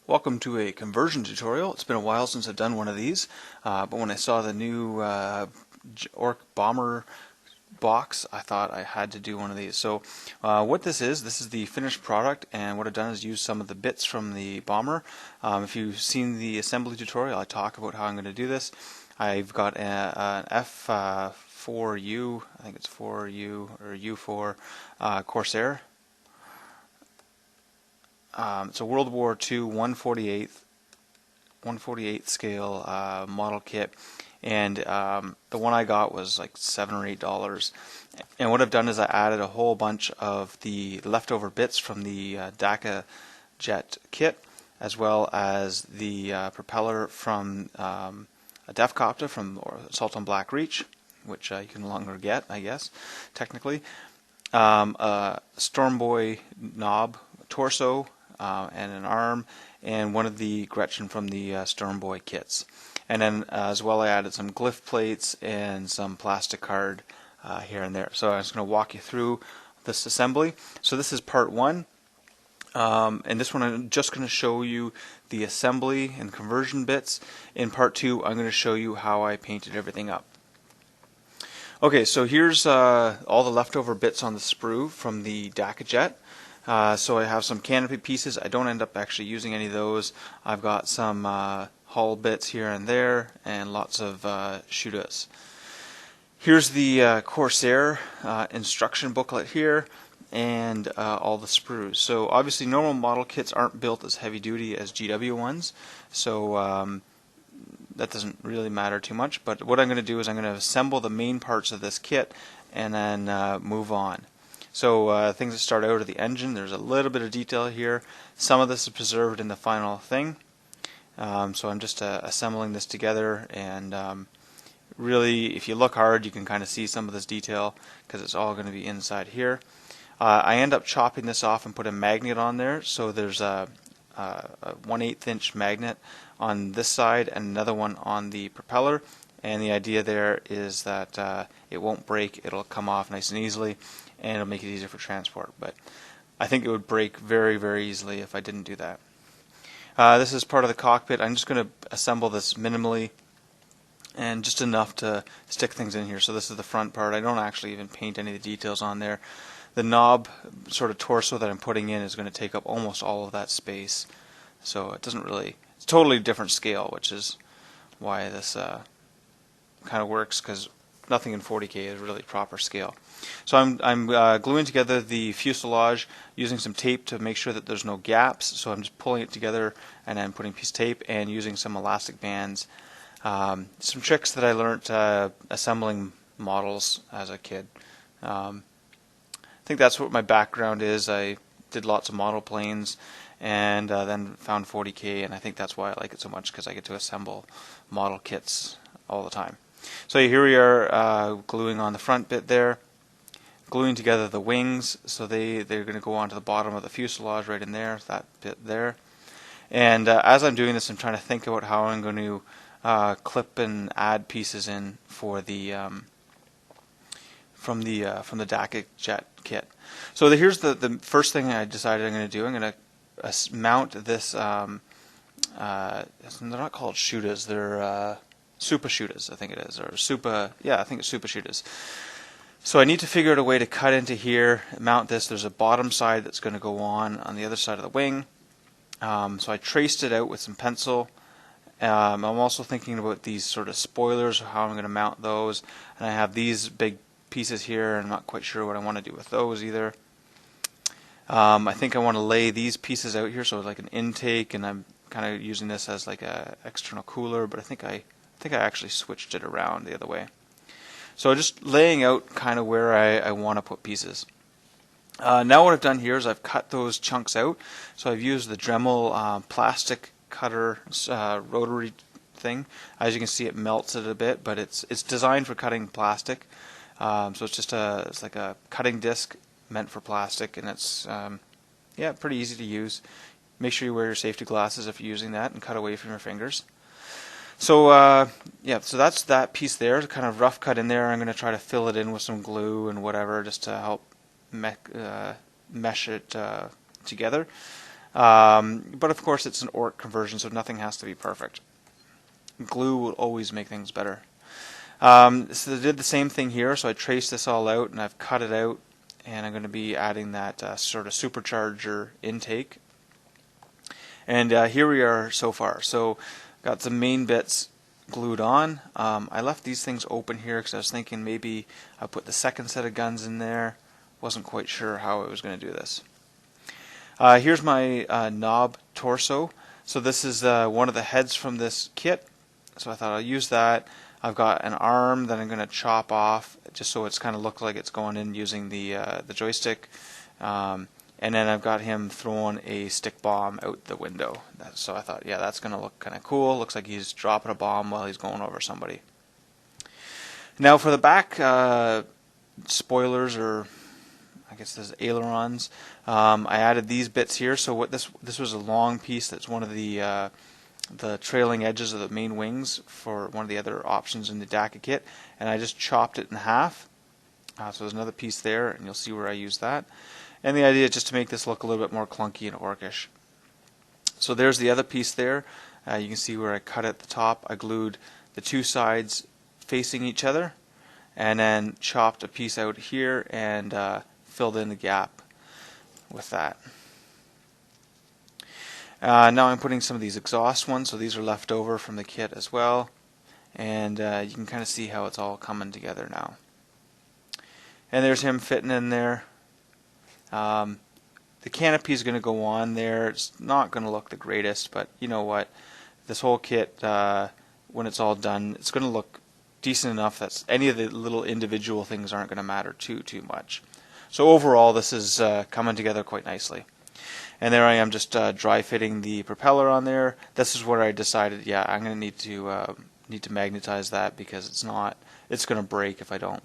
Welcome to a conversion tutorial. It's been a while since I've done one of these, but when I saw the new Ork Bomber box, I thought I had to do one of these. So what this is the finished product, and what I've done is use some of the bits from the Bomber. If you've seen the assembly tutorial, I talk about how I'm going to do this. I've got an F4U, I think it's 4U or U4 Corsair. It's a World War II 148th scale model kit, and the one I got was like $7 or $8. And what I've done is I added a whole bunch of the leftover bits from the Dakkajet kit, as well as the propeller from a Dakkajet from Assault on Black Reach, which you can no longer get, I guess, technically. A Stormboy knob, torso, and an arm, and one of the Gretchen from the Stormboy kits. And then as well I added some glyph plates and some plastic card here and there. So I'm just going to walk you through this assembly. So this is part one, and this one I'm just going to show you the assembly and conversion bits. In part two I'm going to show you how I painted everything up. Okay, so here's all the leftover bits on the sprue from the Dakkajet. So I have some canopy pieces. I don't end up actually using any of those. I've got some hull bits here and there, and lots of chudas. Here's the Corsair instruction booklet here, and all the sprues. So obviously normal model kits aren't built as heavy duty as GW ones, so that doesn't really matter too much. But what I'm going to do is I'm going to assemble the main parts of this kit and then move on. So things that start out are the engine. There's a little bit of detail here. Some of this is preserved in the final thing. So I'm just assembling this together, and really, if you look hard, you can kind of see some of this detail because it's all going to be inside here. I end up chopping this off and put a magnet on there. So there's a 1/8 inch magnet on this side and another one on the propeller. And the idea there is that it won't break. It'll come off nice and easily, and it'll make it easier for transport. But I think it would break very, very easily if I didn't do that. This is part of the cockpit. I'm just going to assemble this minimally and just enough to stick things in here. So this is the front part. I don't actually even paint any of the details on there. The knob sort of torso that I'm putting in is going to take up almost all of that space. So it doesn't really, it's a totally different scale, which is why this kind of works, because nothing in 40K is really proper scale. So I'm gluing together the fuselage using some tape to make sure that there's no gaps. So I'm just pulling it together and then putting a piece of tape and using some elastic bands. Some tricks that I learned assembling models as a kid. I think that's what my background is. I did lots of model planes and then found 40K, and I think that's why I like it so much, because I get to assemble model kits all the time. So here we are gluing on the front bit there, gluing together the wings, so they're going to go onto the bottom of the fuselage right in there, that bit there. And as I'm doing this, I'm trying to think about how I'm going to clip and add pieces in for the from the Dakkajet kit. So here's the first thing I decided I'm going to do. I'm going to mount this. They're not called chudas. They're super chudas, I think it is, or super. Yeah, I think it's super chudas. So I need to figure out a way to cut into here, mount this. There's a bottom side that's going to go on the other side of the wing. So I traced it out with some pencil. I'm also thinking about these sort of spoilers, how I'm going to mount those. And I have these big pieces here, and I'm not quite sure what I want to do with those either. I think I want to lay these pieces out here, so like an intake, and I'm kind of using this as like a external cooler, but I think I actually switched it around the other way. So just laying out kind of where I want to put pieces. Now what I've done here is I've cut those chunks out. So I've used the Dremel plastic cutter rotary thing. As you can see, it melts it a bit, but it's designed for cutting plastic. So it's just it's like a cutting disc meant for plastic, and it's yeah, pretty easy to use. Make sure you wear your safety glasses if you're using that, and cut away from your fingers. So yeah, so that's that piece there, kind of rough cut in there. I'm going to try to fill it in with some glue and whatever, just to help mesh it together. But of course it's an Ork conversion, so nothing has to be perfect. Glue will always make things better. So I did the same thing here, so I traced this all out and I've cut it out, and I'm going to be adding that sort of supercharger intake. And here we are so far. So got some main bits glued on. I left these things open here because I was thinking maybe I put the second set of guns in there. Wasn't quite sure how I was going to do this. Here's my knob torso. So this is one of the heads from this kit. So I thought I'll use that. I've got an arm that I'm going to chop off just so it's kind of look like it's going in using the joystick. And then I've got him throwing a stick bomb out the window. So I thought, yeah, that's going to look kind of cool. Looks like he's dropping a bomb while he's going over somebody. Now for the back spoilers, or I guess this is ailerons, I added these bits here. So what this was a long piece that's one of the trailing edges of the main wings for one of the other options in the Dakkajet, and I just chopped it in half. So there's another piece there, and you'll see where I use that. And the idea is just to make this look a little bit more clunky and orkish. So there's the other piece there. You can see where I cut at the top. I glued the two sides facing each other, and then chopped a piece out here and filled in the gap with that. Now I'm putting some of these exhaust ones, so these are left over from the kit as well, and you can kind of see how it's all coming together now. And there's him fitting in there. The canopy is going to go on there. It's not going to look the greatest, but you know what? This whole kit, when it's all done, it's going to look decent enough that any of the little individual things aren't going to matter too much. So overall, this is coming together quite nicely. And there I am, just dry fitting the propeller on there. This is where I decided, yeah, I'm going to need to magnetize that because it's going to break if I don't.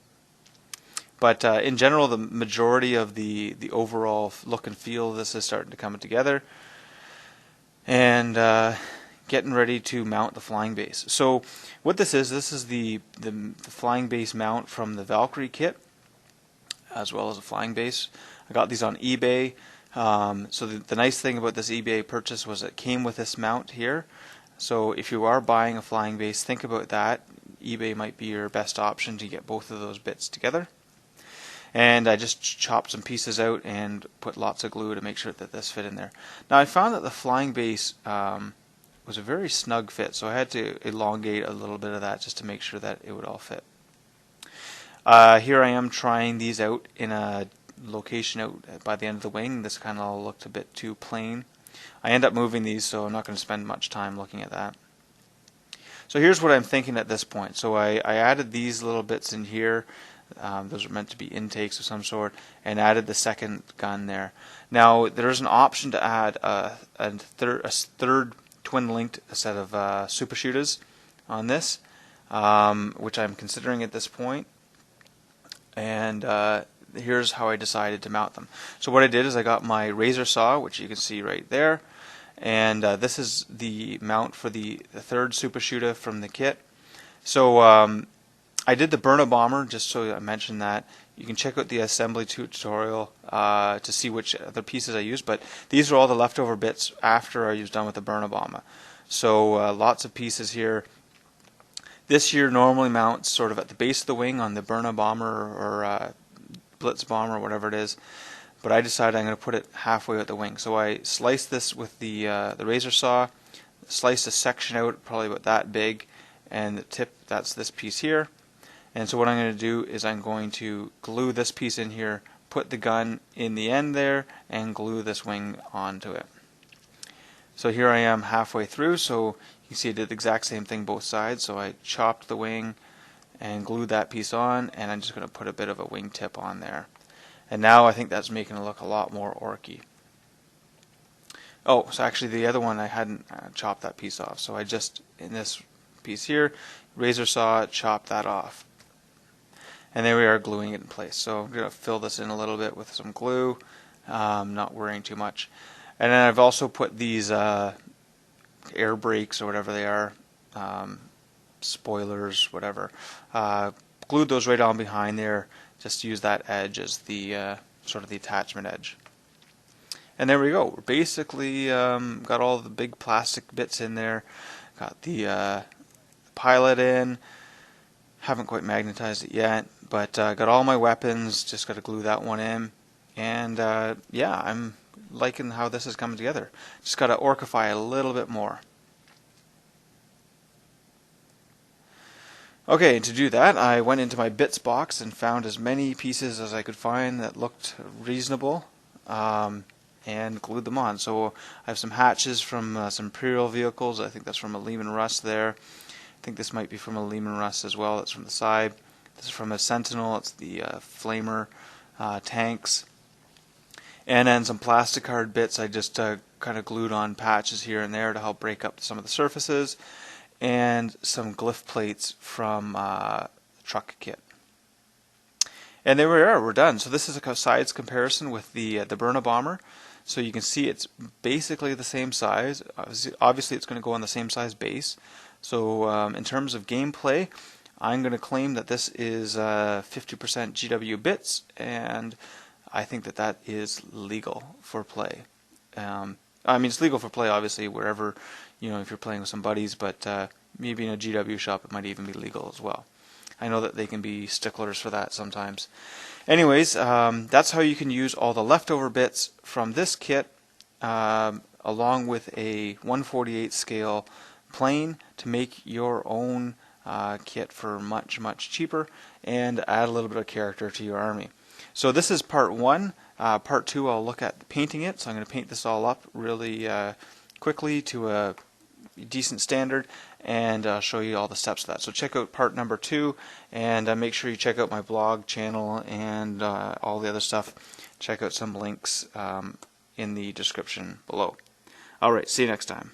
But in general, the majority of the overall look and feel of this is starting to come together, and getting ready to mount the flying base. So what this is the flying base mount from the Valkyrie kit, as well as a flying base. I got these on eBay. So the nice thing about this eBay purchase was it came with this mount here. So if you are buying a flying base, think about that. eBay might be your best option to get both of those bits together. And I just chopped some pieces out and put lots of glue to make sure that this fit in there. Now I found that the flying base was a very snug fit, so I had to elongate a little bit of that just to make sure that it would all fit. Here I am trying these out in a location out by the end of the wing. This kind of all looked a bit too plain. I end up moving these, so I'm not going to spend much time looking at that. So here's what I'm thinking at this point. So I added these little bits in here. Those are meant to be intakes of some sort, and added the second gun there. Now there's an option to add a third twin-linked set of super shooters on this, which I'm considering at this point. And here's how I decided to mount them. So what I did is I got my razor saw, which you can see right there, and this is the mount for the third super shooter from the kit. So I did the Ork Bomber, just so I mentioned that. You can check out the assembly tutorial to see which other pieces I used, but these are all the leftover bits after I was done with the Ork Bomber. So lots of pieces here. This here normally mounts sort of at the base of the wing on the Ork Bomber or Blitz Bomber, whatever it is, but I decided I'm going to put it halfway out the wing. So I sliced this with the razor saw, sliced a section out probably about that big, and the tip, that's this piece here. And so what I'm going to do is I'm going to glue this piece in here, put the gun in the end there, and glue this wing onto it. So here I am halfway through, so you can see I did the exact same thing both sides. So I chopped the wing and glued that piece on, and I'm just going to put a bit of a wing tip on there. And now I think that's making it look a lot more orky. Oh, so actually the other one I hadn't chopped that piece off, so I just, in this piece here, razor saw, chopped that off. And there we are, gluing it in place. So I'm going to fill this in a little bit with some glue, not worrying too much. And then I've also put these air brakes or whatever they are, spoilers, whatever, glued those right on behind there, just to use that edge as the sort of the attachment edge. And there we go. We're basically got all the big plastic bits in there. Got the pilot in. Haven't quite magnetized it yet, but got all my weapons. Just got to glue that one in. And yeah, I'm liking how this is coming together. Just got to orkify a little bit more. Okay, to do that, I went into my bits box and found as many pieces as I could find that looked reasonable, and glued them on. So I have some hatches from some Imperial vehicles. I think that's from a Lehman Russ there. I think this might be from a Lehman Russ as well. That's from the side. This is from a Sentinel. It's the Flamer tanks. And then some plastic hard bits I just kind of glued on patches here and there to help break up some of the surfaces. And some glyph plates from the truck kit. And there we are, we're done. So this is a size comparison with the Burna Bomber. So you can see it's basically the same size. Obviously it's going to go on the same size base. So in terms of gameplay, I'm going to claim that this is 50% GW bits, and I think that that is legal for play. I mean, it's legal for play, obviously, wherever, you know, if you're playing with some buddies, but maybe in a GW shop it might even be legal as well. I know that they can be sticklers for that sometimes. Anyways, that's how you can use all the leftover bits from this kit along with a 1/48 scale plane to make your own kit for much, much cheaper and add a little bit of character to your army. So this is part one. Part two, I'll look at painting it. So I'm going to paint this all up really quickly to a decent standard and show you all the steps of that. So check out part number 2, and make sure you check out my blog channel and all the other stuff. Check out some links in the description below. Alright, see you next time.